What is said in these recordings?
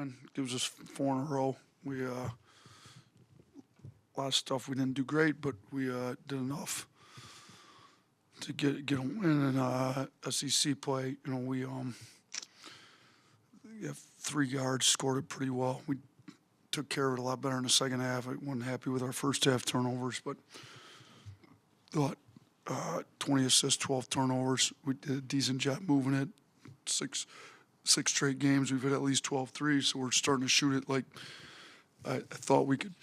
win. Gives us 4 in a row. We a lot of stuff we didn't do great, but we did enough to get a win in SEC play. You know, we have 3 guards, scored it pretty well. We took care of it a lot better in the second half. I wasn't happy with our first half turnovers, but thought 20 assists, 12 turnovers. We did a decent job moving it. Six straight games, we've had at least 12 threes, so we're starting to shoot it like I thought we could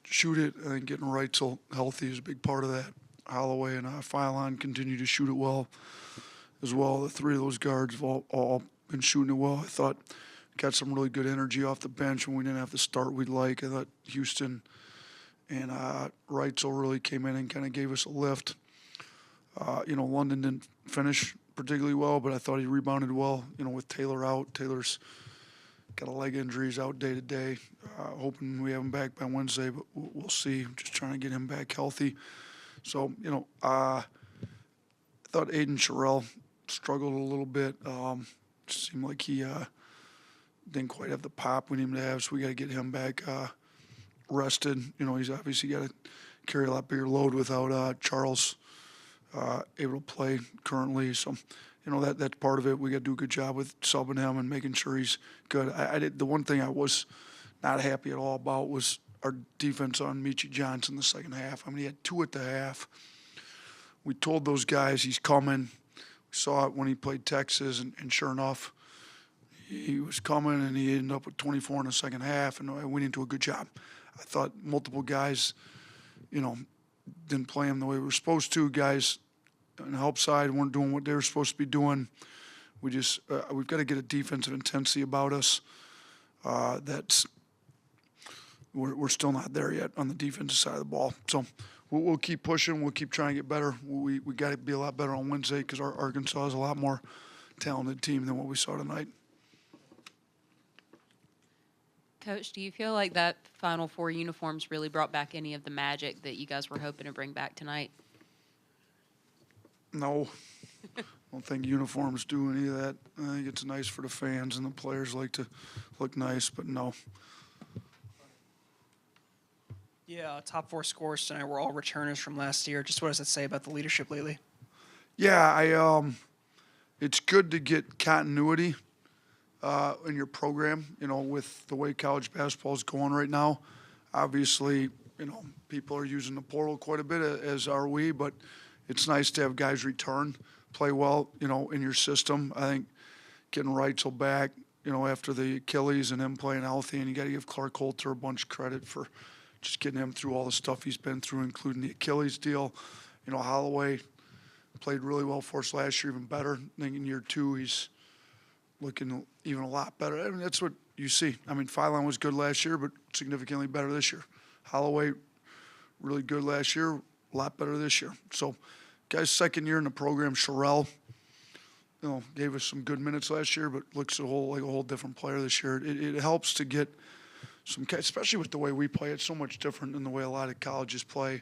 shoot it. I think getting Wrightsell healthy is a big part of that. Holloway and Philon continue to shoot it well as well. The 3 of those guards have all been shooting it well. I thought got some really good energy off the bench when we didn't have the start we'd like. I thought Houston and Wrightsell really came in and kind of gave us a lift. You know, London didn't finish particularly well, but I thought he rebounded well, you know, with Taylor out. Taylor's got a leg injury, he's out day to day. Hoping we have him back by Wednesday, but we'll see. I'm just trying to get him back healthy. So, you know, I thought Aiden Sherrill struggled a little bit. Just seemed like he didn't quite have the pop we need him to have, so we got to get him back rested. You know, he's obviously got to carry a lot bigger load without Charles able to play currently. So, you know, that's part of it. We got to do a good job with subbing him and making sure he's good. The one thing I was not happy at all about was our defense on Michi Johnson the second half. I mean, he had 2 at the half. We told those guys he's coming. We saw it when he played Texas, and sure enough, he was coming, and he ended up with 24 in the second half, and we went into a good job. I thought multiple guys, you know, didn't play him the way we were supposed to. Guys on the help side weren't doing what they were supposed to be doing. We just we've got to get a defensive intensity about us. We're still not there yet on the defensive side of the ball. So we'll keep pushing. We'll keep trying to get better. We got to be a lot better on Wednesday because our Arkansas is a lot more talented team than what we saw tonight. Coach, do you feel like that Final Four uniforms really brought back any of the magic that you guys were hoping to bring back tonight? No. I don't think uniforms do any of that. I think it's nice for the fans, and the players like to look nice, but no. Yeah, top 4 scores tonight were all returners from last year. Just what does it say about the leadership lately? Yeah, it's good to get continuity in your program, you know, with the way college basketball is going right now. Obviously, you know, people are using the portal quite a bit, as are we, but it's nice to have guys return, play well, you know, in your system. I think getting Wrightsell back, you know, after the Achilles and him playing healthy, and you got to give Clark Holter a bunch of credit for just getting him through all the stuff he's been through, including the Achilles deal. You know, Holloway played really well for us last year, even better. I think in year 2 he's looking even a lot better. I mean, that's what you see. I mean, Philon was good last year, but significantly better this year. Holloway, really good last year, a lot better this year. So, guy's second year in the program, Sherrill, you know, gave us some good minutes last year, but looks like a whole different player this year. It helps to get some, especially with the way we play. It's so much different than the way a lot of colleges play.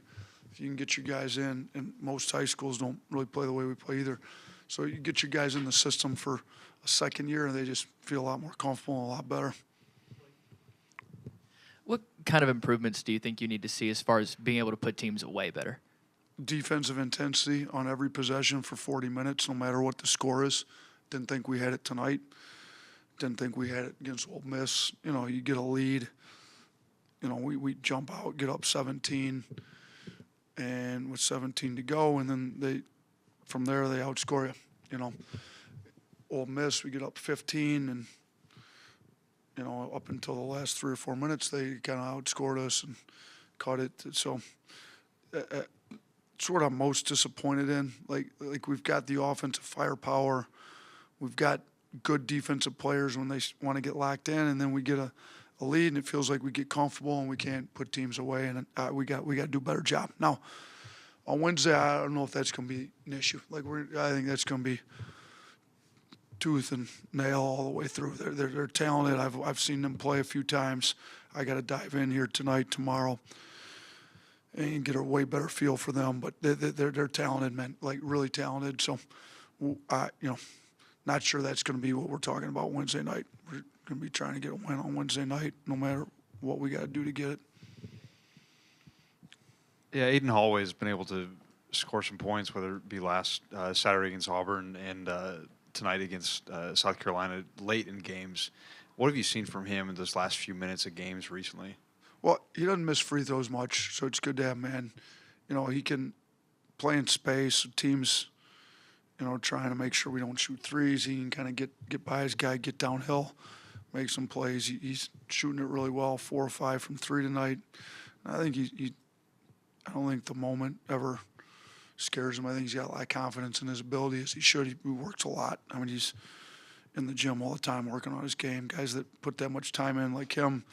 If you can get your guys in, and most high schools don't really play the way we play either. So you get your guys in the system for a second year, and they just feel a lot more comfortable and a lot better. What kind of improvements do you think you need to see as far as being able to put teams away better? Defensive intensity on every possession for 40 minutes, no matter what the score is. Didn't think we had it tonight. Didn't think we had it against Ole Miss. You know, you get a lead. You know, we jump out, get up 17, and with 17 to go, and then from there they outscore you. You know, Ole Miss, we get up 15, and you know, up until the last 3 or 4 minutes, they kind of outscored us and caught it. So it's what I'm most disappointed in. Like we've got the offensive firepower, we've got good defensive players when they want to get locked in, and then we get a lead, and it feels like we get comfortable and we can't put teams away, and we got to do a better job. Now, on Wednesday, I don't know if that's going to be an issue. I think that's going to be tooth and nail all the way through. They're talented. I've seen them play a few times. I got to dive in here tonight, tomorrow, and get a way better feel for them. But they're talented, man, like really talented. So, you know, not sure that's going to be what we're talking about Wednesday night. going to be trying to get a win on Wednesday night, no matter what we got to do to get it. Yeah, Aiden Holloway has been able to score some points, whether it be last Saturday against Auburn and tonight against South Carolina late in games. What have you seen from him in those last few minutes of games recently? Well, he doesn't miss free throws much, so it's good to have, man. You know, he can play in space. Teams, you know, trying to make sure we don't shoot threes. He can kind of get by his guy, get downhill, make some plays. He's shooting it really well, 4 or 5 from 3 tonight. I think I don't think the moment ever scares him. I think he's got a lot of confidence in his ability, as he should. He works a lot. I mean, he's in the gym all the time working on his game. Guys that put that much time in, like him,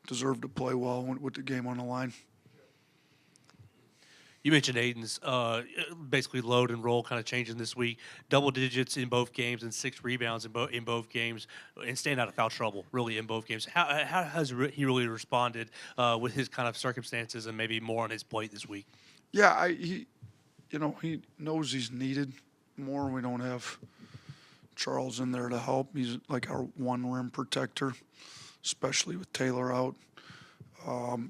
deserve to play well with the game on the line. You mentioned Aiden's basically load and roll kind of changing this week. Double digits in both games and 6 rebounds in both games, and staying out of foul trouble really in both games. How has he really responded with his kind of circumstances and maybe more on his plate this week? Yeah, he knows he's needed more. We don't have Charles in there to help. He's like our one rim protector, especially with Taylor out.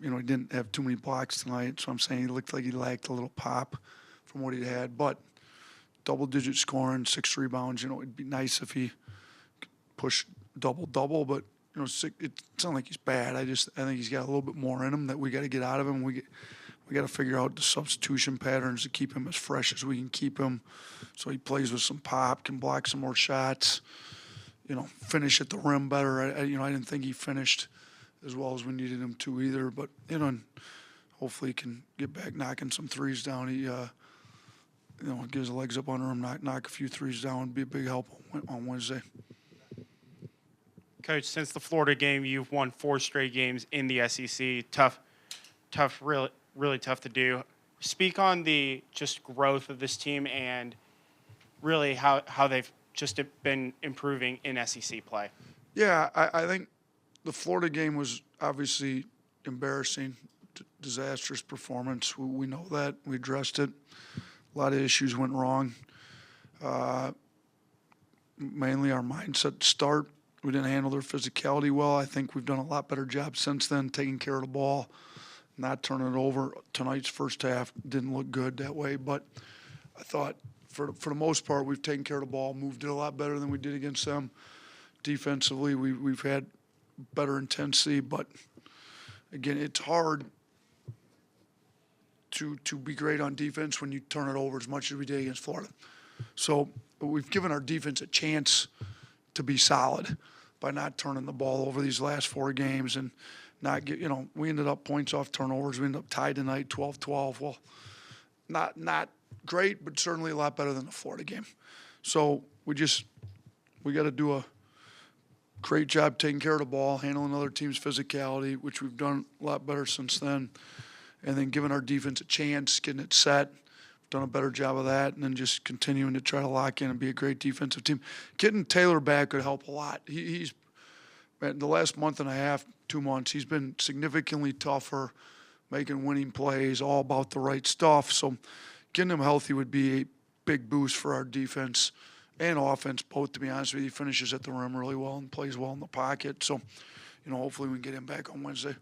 He didn't have too many blocks tonight, so I'm saying he looked like he lacked a little pop from what he had. But double-digit scoring, 6 rebounds. It'd be nice if he could push double-double, but it's not like he's bad. I think he's got a little bit more in him that we got to get out of him. We got to figure out the substitution patterns to keep him as fresh as we can keep him, so he plays with some pop, can block some more shots. Finish at the rim better. I didn't think he finished as well as we needed him to either. But, and hopefully he can get back knocking some threes down. He, gives the legs up under him, knock a few threes down, would be a big help on Wednesday. Coach, since the Florida game, you've won 4 straight games in the SEC. Tough, really tough to do. Speak on the just growth of this team and really how they've just been improving in SEC play. Yeah, I think the Florida game was obviously embarrassing, disastrous performance. We know that. We addressed it. A lot of issues went wrong. Mainly our mindset start. We didn't handle their physicality well. I think we've done a lot better job since then, taking care of the ball, not turning it over. Tonight's first half didn't look good that way, but I thought for the most part we've taken care of the ball, moved it a lot better than we did against them. Defensively, we've had better intensity, but again, it's hard to be great on defense when you turn it over as much as we did against Florida. So we've given our defense a chance to be solid by not turning the ball over these last 4 games and not get, we ended up points off turnovers. We ended up tied tonight, 12-12. Well, not great, but certainly a lot better than the Florida game. So we got to do a great job taking care of the ball, handling other teams' physicality, which we've done a lot better since then, and then giving our defense a chance, getting it set. We've done a better job of that, and then just continuing to try to lock in and be a great defensive team. Getting Taylor back could help a lot. He's the last month and a half, 2 months, he's been significantly tougher, making winning plays, all about the right stuff. So getting him healthy would be a big boost for our defense and offense, both, to be honest with you. He finishes at the rim really well and plays well in the pocket. So, hopefully we can get him back on Wednesday.